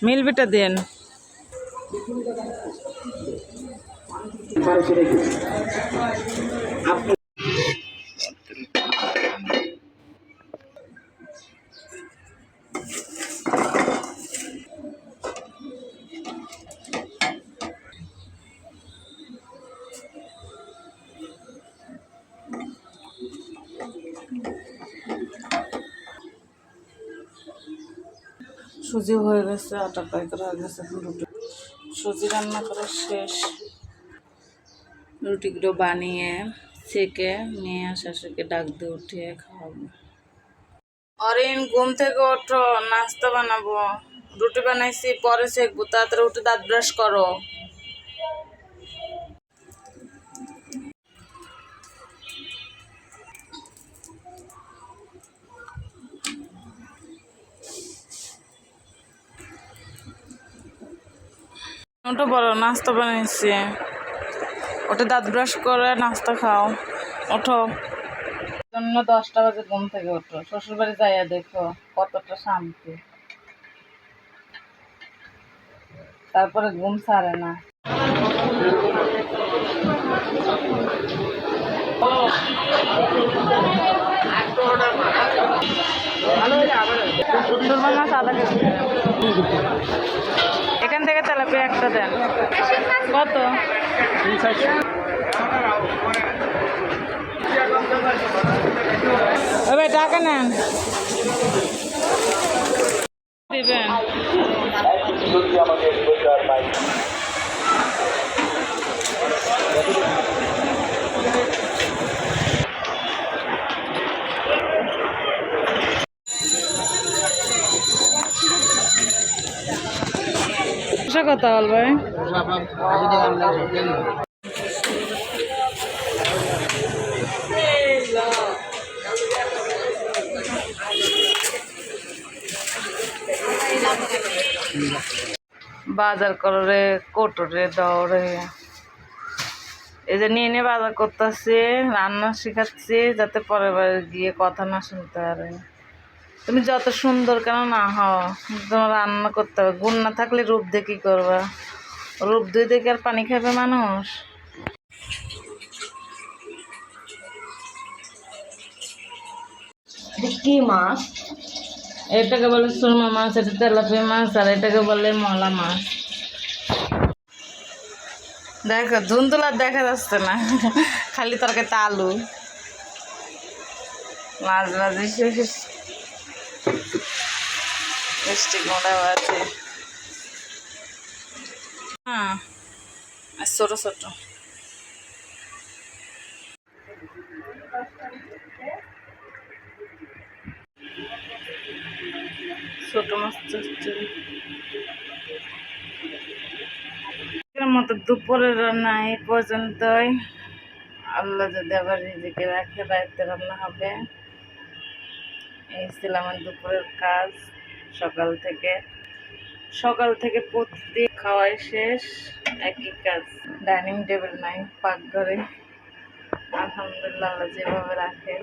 মিলবিটা দেন। সুজি হয়ে গেছে, আটা ফ্রাই করা হয়ে গেছে, রুটি সুজি রান্না করা শেষ। রুটিগুলো বানিয়ে সেকে নিয়ে শাশুড়িকে ডাক দিয়ে উঠিয়ে খাওয়াবো। অরিন ঘুম থেকে ওঠো, নাস্তা বানাবো। রুটি বানাইছি, পরে সেকবো। তাড়াতাড়ি উঠে দাঁত ব্রাশ করো। ওটা বলো, নাস্তা বানাইছি। ওটা দাঁত ব্রাশ করে নাস্তা খাও। ওঠো। জন্য 10টা বাজে ঘুম থেকে ওঠো। শ্বশুরবাড়ি যাইয়া দেখো কতটা শান্তি। তারপরে ঘুম ছাড়ে না। সুরমা মাছ আধা কেজি দেন। এখান থেকে তেলাপিয়া একটা দেন। কত? এবার টাকা নেন, দিবেন। কত বলবে? বাজার করে কোটরে দৌড়ে এই যে নিয়ে নিয়ে বাজার করতেছি, রান্না শেখাচ্ছি যাতে পরের বার গিয়ে কথা না শুনতে পারে। তুমি যত সুন্দর কেন না হও, তোমার রান্না করতে হবে। গুণ না থাকলে রূপ দিয়ে কী করবা? রূপ দিয়ে দেখে আর পানি খাবে মানুষ? কি মাছ? এটাকে বলে সুরমা মাছ, এটা তেলাপিয়া মাছ, আর এটাকে বলে মলা মাছ। দেখো ধুন্দুলা দেখা যাচ্ছে না, খালি তরকারিতে আলু। মাছ ভাজি শেষ, মিষ্টি মোটাও আছে। হ্যাঁ, আর ছোটো ছোটো। ছোট মাছ মতো দুপুরের রান্না এই পর্যন্তই। আল্লাহ যদি আবার রিজিকে রাখে রাইতে রান্না হবে। এই ছিল আমার দুপুরের কাজ। সকাল থেকে প্রতিদিন খাওয়াই শেষ, একই কাজ। ডাইনিং টেবিল নাই পাকঘরে। আলহামদুলিল্লাহ আল্লাহ যেভাবে রাখে।